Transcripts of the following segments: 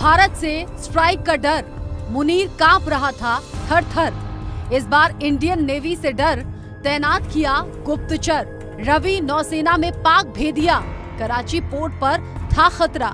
भारत से स्ट्राइक का डर, मुनीर कांप रहा था थर थर। इस बार इंडियन नेवी से डर, तैनात किया गुप्तचर। रवि नौसेना में पाक भेदिया, कराची पोर्ट पर था खतरा।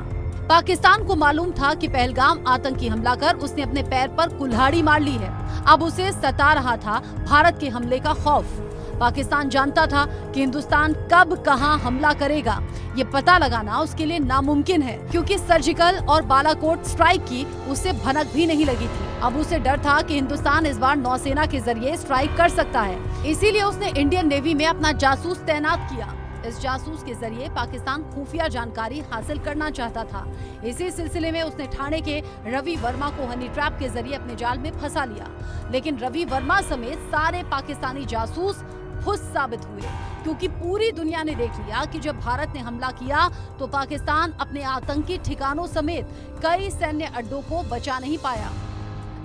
पाकिस्तान को मालूम था कि पहलगाम आतंकी हमला कर उसने अपने पैर पर कुल्हाड़ी मार ली है। अब उसे सता रहा था भारत के हमले का खौफ। पाकिस्तान जानता था कि हिंदुस्तान कब कहां हमला करेगा, ये पता लगाना उसके लिए नामुमकिन है, क्योंकि सर्जिकल और बालाकोट स्ट्राइक की उसे भनक भी नहीं लगी थी। अब उसे डर था कि हिंदुस्तान इस बार नौसेना के जरिए स्ट्राइक कर सकता है। इसीलिए उसने इंडियन नेवी में अपना जासूस तैनात किया। इस जासूस के जरिए पाकिस्तान खुफिया जानकारी हासिल करना चाहता था। इसी सिलसिले में उसने ठाणे के रवि वर्मा को हनी ट्रैप के जरिए अपने जाल में फंसा लिया। लेकिन रवि वर्मा समेत सारे पाकिस्तानी जासूस फुस साबित हुए, क्योंकि पूरी दुनिया ने देख लिया कि जब भारत ने हमला किया तो पाकिस्तान अपने आतंकी ठिकानों समेत कई सैन्य अड्डों को बचा नहीं पाया।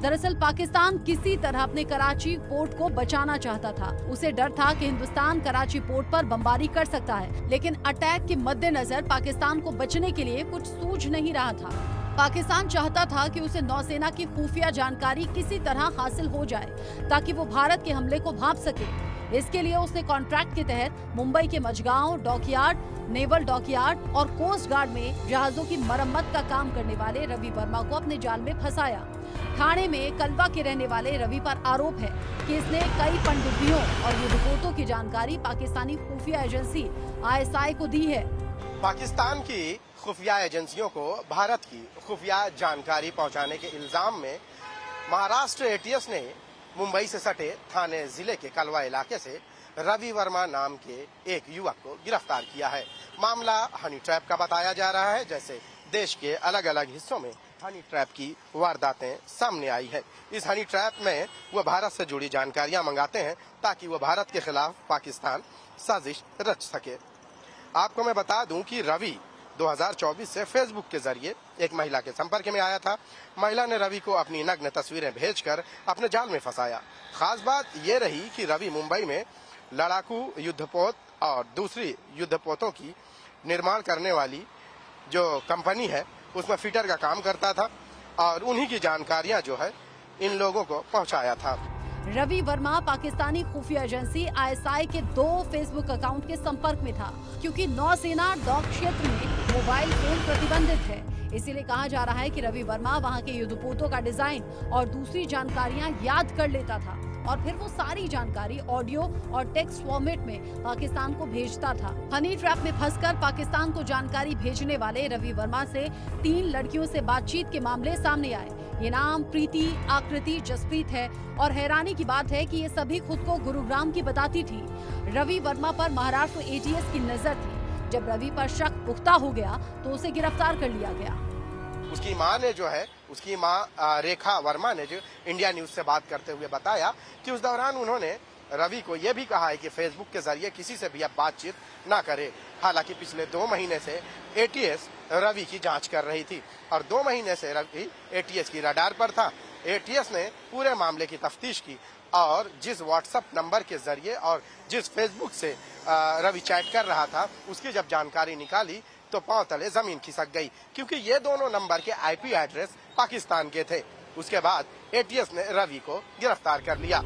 दरअसल पाकिस्तान किसी तरह अपने कराची पोर्ट को बचाना चाहता था। उसे डर था कि हिंदुस्तान कराची पोर्ट पर बमबारी कर सकता है, लेकिन अटैक के मद्देनजर पाकिस्तान को बचने के लिए कुछ सूझ नहीं रहा था। पाकिस्तान चाहता था कि उसे नौसेना की खुफिया जानकारी किसी तरह हासिल हो जाए, ताकि वो भारत के हमले को भांप सके। इसके लिए उसने कॉन्ट्रैक्ट के तहत मुंबई के मझगांव डॉकयार्ड, नेवल डॉकयार्ड और कोस्ट गार्ड में जहाजों की मरम्मत का काम करने वाले रवि वर्मा को अपने जाल में फंसाया। ठाणे में कलवा के रहने वाले रवि पर आरोप है कि इसने कई पनडुब्बियों और युद्धपोतों की जानकारी पाकिस्तानी खुफिया एजेंसी ISI को दी है। पाकिस्तान की खुफिया एजेंसियों को भारत की खुफिया जानकारी पहुंचाने के इल्जाम में महाराष्ट्र ATS ने मुंबई से सटे थाने जिले के कलवा इलाके से रवि वर्मा नाम के एक युवक को गिरफ्तार किया है। मामला हनी ट्रैप का बताया जा रहा है। जैसे देश के अलग अलग हिस्सों में हनी ट्रैप की वारदातें सामने आई है। इस हनी ट्रैप में वह भारत से जुड़ी जानकारियां मंगाते हैं ताकि वह भारत के खिलाफ पाकिस्तान साजिश रच सके। आपको मैं बता दूं कि रवि 2024 से फेसबुक के जरिए एक महिला के संपर्क में आया था। महिला ने रवि को अपनी नग्न तस्वीरें भेजकर अपने जाल में फंसाया। खास बात यह रही कि रवि मुंबई में लड़ाकू युद्धपोत और दूसरी युद्धपोतों की निर्माण करने वाली जो कंपनी है उसमें फिटर का काम करता था और उन्हीं की जानकारियां जो है इन लोगों को पहुंचाया था। रवि वर्मा पाकिस्तानी खुफिया एजेंसी ISI के 2 फेसबुक अकाउंट के संपर्क में था, क्योंकि नौसेना डॉक क्षेत्र में मोबाइल फोन प्रतिबंधित है। इसीलिए कहा जा रहा है कि रवि वर्मा वहां के युद्धपोतों का डिजाइन और दूसरी जानकारियां याद कर लेता था और फिर वो सारी जानकारी ऑडियो और टेक्स्ट फॉर्मेट में पाकिस्तान को भेजता था। हनी ट्रैप में फंसकर पाकिस्तान को जानकारी भेजने वाले रवि वर्मा से 3 लड़कियों से बातचीत के मामले सामने आए। ये नाम प्रीति, आकृति, जसप्रीत है और हैरानी की बात है कि ये सभी खुद को गुरुग्राम की बताती थी। रवि वर्मा पर महाराष्ट्र ATS की नजर थी। जब रवि पर शक पुख्ता हो गया तो उसे गिरफ्तार कर लिया गया। उसकी मां ने जो है, उसकी मां रेखा वर्मा ने जो इंडिया न्यूज से बात करते हुए बताया कि उस दौरान उन्होंने रवि को यह भी कहा है कि फेसबुक के जरिए किसी से भी अब बातचीत ना करे। हालांकि पिछले 2 महीने से ATS रवि की जांच कर रही थी और 2 महीने से रवि ATS की रडार पर था। ATS ने पूरे मामले की तफ्तीश की और जिस व्हाट्सएप नंबर के जरिए और जिस फेसबुक से रवि चैट कर रहा था उसकी जब जानकारी निकाली तो पांव तले जमीन खिसक गई, क्योंकि ये दोनों नंबर के IP एड्रेस पाकिस्तान के थे। उसके बाद ATS ने रवि को गिरफ्तार कर लिया।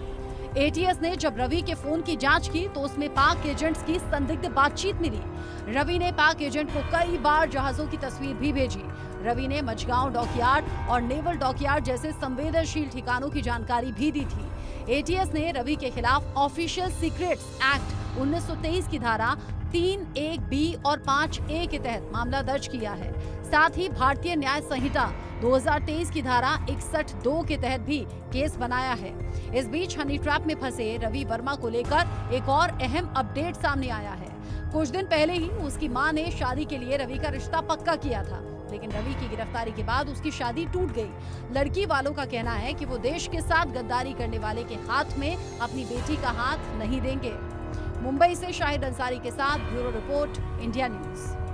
ATS ने जब रवि के फोन की जांच की तो उसमें पाक एजेंट्स की संदिग्ध बातचीत मिली। रवि ने पाक एजेंट को कई बार जहाजों की तस्वीर भी भेजी। रवि ने मझगांव डॉकयार्ड और नेवल डॉकयार्ड जैसे संवेदनशील ठिकानों की जानकारी भी दी थी। ATS ने रवि के खिलाफ ऑफिशियल सीक्रेट्स एक्ट 1923 की धारा 3(1)(b) और 5(a) के तहत मामला दर्ज किया है। साथ ही भारतीय न्याय संहिता 2023 की धारा 61(2) के तहत भी केस बनाया है। इस बीच हनी ट्रैप में फंसे रवि वर्मा को लेकर एक और अहम अपडेट सामने आया है। कुछ दिन पहले ही उसकी मां ने शादी के लिए रवि का रिश्ता पक्का किया था, लेकिन रवि की गिरफ्तारी के बाद उसकी शादी टूट गई। लड़की वालों का कहना है कि वो देश के साथ गद्दारी करने वाले के हाथ में अपनी बेटी का हाथ नहीं देंगे। मुंबई से शाहिद अंसारी के साथ ब्यूरो रिपोर्ट, इंडिया न्यूज।